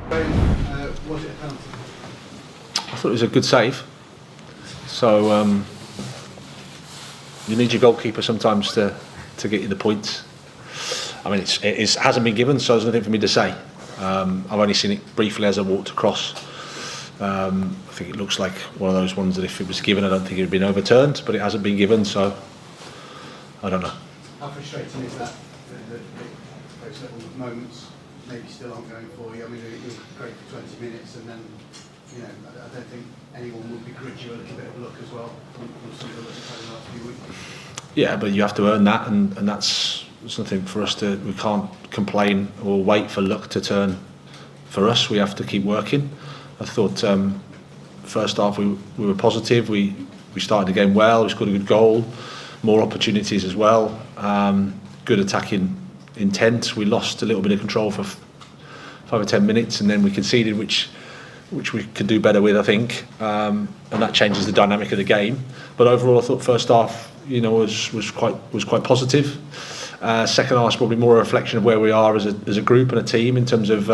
Was it a penalty? I thought it was a good save. So you need your goalkeeper sometimes to get you the points. I mean, it hasn't been given, so there's nothing for me to say. I've only seen it briefly as I walked across. I think it looks like one of those ones that if it was given, I don't think it would have been overturned, but it hasn't been given, so I don't know. How frustrating is that those little moments maybe still aren't going for you? I mean, you're great for 20 minutes, and then, I don't think anyone would begrudge you a little bit of luck as well from some of the luck you've had in the last few weeks. Yeah, but you have to earn that, and that's nothing for us to. We can't complain or wait for luck to turn for us. We have to keep working. I thought first half we were positive. We started the game well. We scored a good goal, more opportunities as well. Good attacking intent. We lost a little bit of control for 5 or 10 minutes, and then we conceded, which we could do better with, I think, and that changes the dynamic of the game. But overall, I thought first half, was quite positive. Second half is probably more a reflection of where we are as a group and a team in terms of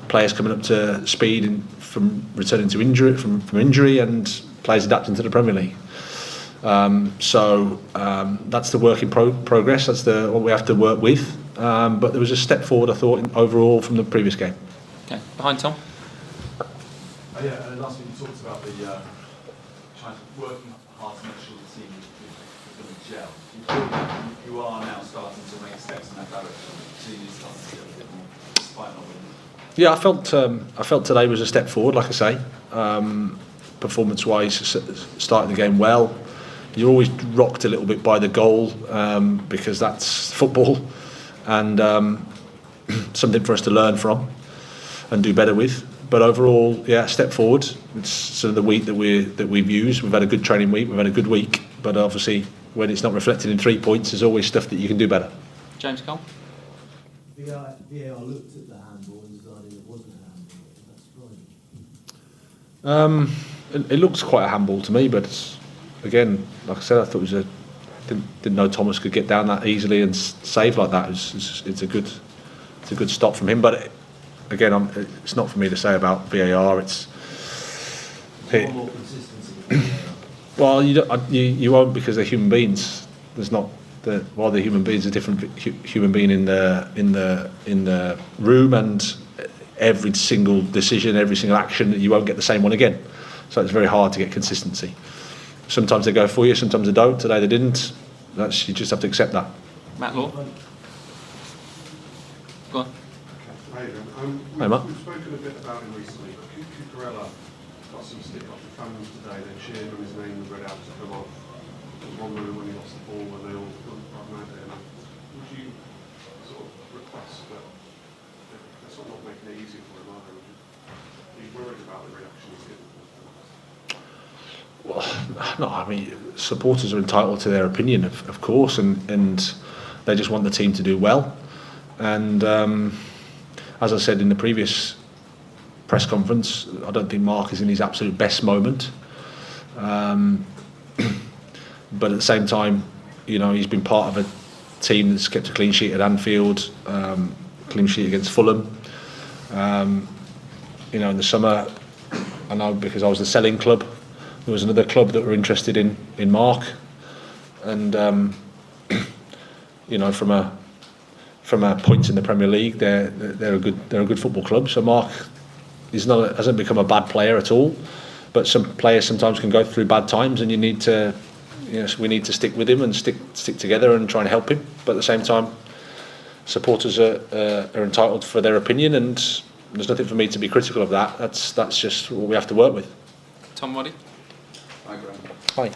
players coming up to speed and from returning to injury and players adapting to the Premier League. So that's the work in progress. That's what we have to work with. But there was a step forward, I thought, overall from the previous game. Okay, behind Tom. Last week you talked about the working hard to make sure the team is going to gel. You feel that you are now starting to make steps in that direction. The team is starting to get a bit more, despite not winning. Yeah, I felt today was a step forward, like I say. Performance-wise, started the game well. You're always rocked a little bit by the goal because that's football, and something for us to learn from and do better with. But overall, yeah, step forward. It's sort of the week that we've used. We've had a good training week. We've had a good week. But obviously, when it's not reflected in 3 points, there's always stuff that you can do better. James Cole. VAR looked at the handball and decided it wasn't a handball. That's right. It looks quite a handball to me, but again, like I said, I thought didn't know Thomas could get down that easily and save like that. It's a good stop from him, but. Again, it's not for me to say about VAR. More consistency. Well, you won't, because they're human beings. There's not while they're human beings, a different human being in the room, and every single decision, every single action, you won't get the same one again. So it's very hard to get consistency. Sometimes they go for you, sometimes they don't. Today they didn't. You just have to accept that. Matt Law. Go on. Hi, Matt. We've spoken a bit about him recently, but Cucurella got some stick off the fans today. They cheered when his name was read out to come off. There was one moment when he lost the ball when they all around it. Would you sort of request that they're sort of not making it easy for him, are they? Are you worried about the reaction he's getting? Well, no, I mean, supporters are entitled to their opinion, of course, and they just want the team to do well. And as I said in the previous press conference, I don't think Mark is in his absolute best moment. But at the same time, he's been part of a team that's kept a clean sheet at Anfield, clean sheet against Fulham. In the summer, I know because I was the selling club, there was another club that were interested in Mark, and from a points in the Premier League, they're a good football club. So Mark hasn't become a bad player at all, but some players sometimes can go through bad times, and we need to stick with him and stick together and try and help him. But at the same time, supporters are entitled for their opinion, and there's nothing for me to be critical of that. That's just what we have to work with. Tom Waddy. Hi, Graham. Hi. You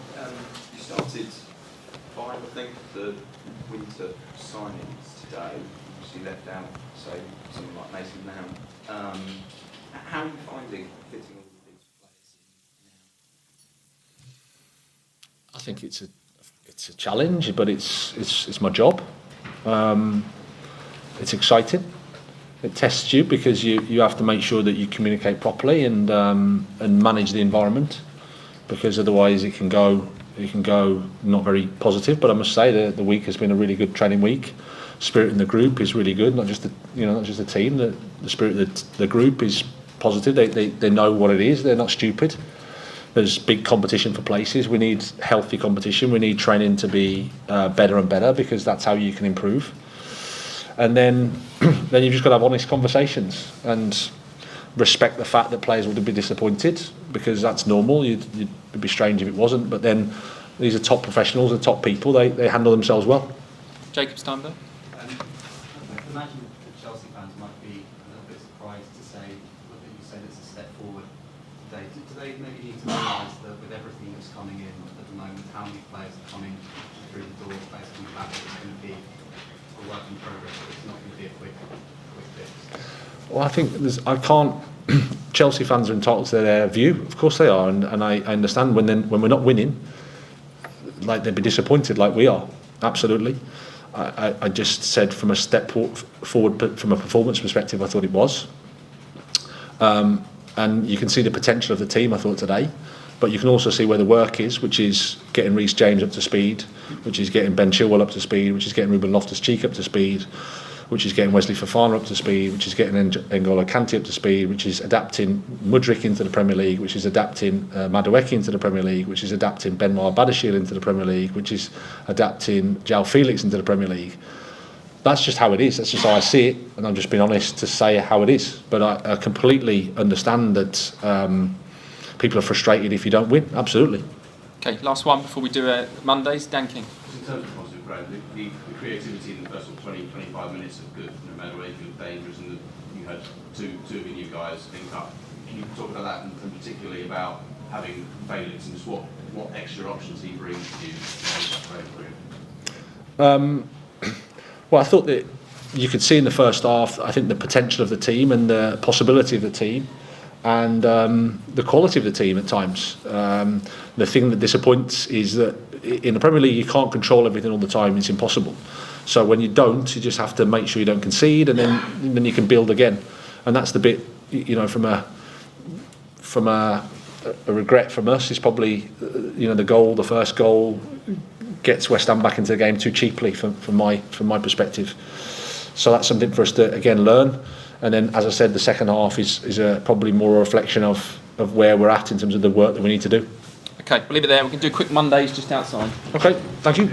started 5, I think, the winter signings today. You left out, say, someone like Mason Mount. How are you finding fitting all of these players in now? I think it's a challenge, but it's my job. It's exciting. It tests you because you have to make sure that you communicate properly and manage the environment, because otherwise it can go not very positive. But I must say the week has been a really good training week. spirit in the group is really good. Not just the team. The spirit of the group is positive. They know what it is. They're not stupid. There's big competition for places. We need healthy competition. We need training to be better and better, because that's how you can improve. And then you've just got to have honest conversations and respect the fact that players would be disappointed, because that's normal. It'd be strange if it wasn't. But then these are top professionals, the top people. They handle themselves well. Jacob Steinberg. I imagine that Chelsea fans might be a little bit surprised to say that you said it's a step forward today. Do they maybe need to realise that with everything that's coming in at the moment, how many players are coming through the door, players coming back, it's going to be a work in progress, it's not going to be a quick fix? Well, I think I can't. Chelsea fans are entitled to their view. Of course they are, and I understand when we're not winning, like they'd be disappointed, like we are. Absolutely. I just said from a step forward, from a performance perspective, I thought it was. And you can see the potential of the team, I thought, today. But you can also see where the work is, which is getting Reece James up to speed, which is getting Ben Chilwell up to speed, which is getting Ruben Loftus-Cheek up to speed, which is getting Wesley Fofana up to speed, which is getting N'Golo Kante up to speed, which is adapting Mudryk into the Premier League, which is adapting Madueke into the Premier League, which is adapting Benoit Badiashile into the Premier League, which is adapting João Felix into the Premier League. That's just how it is. That's just how I see it, and I'm just being honest to say how it is. But I completely understand that people are frustrated if you don't win. Absolutely. Okay, last one before we do Mondays. Dan King. In terms of positive growth, the creativity in the first 20-25 minutes of good, no matter where you feel dangerous, and you had two of your new guys link up. Can you talk about that, and particularly about having Felix and just what extra options he brings to you in that career? Well, I thought that you could see in the first half, I think, the potential of the team and the possibility of the team, and the quality of the team at times. The thing that disappoints is that in the Premier League you can't control everything all the time. It's impossible. So when you don't, you just have to make sure you don't concede, and then you can build again. And that's the bit, from a regret from us is probably, the first goal gets West Ham back into the game too cheaply from my perspective. So that's something for us to again learn. And then, as I said, the second half is probably more a reflection of where we're at in terms of the work that we need to do. Okay, we'll leave it there. We can do quick Mondays just outside. Okay, thank you.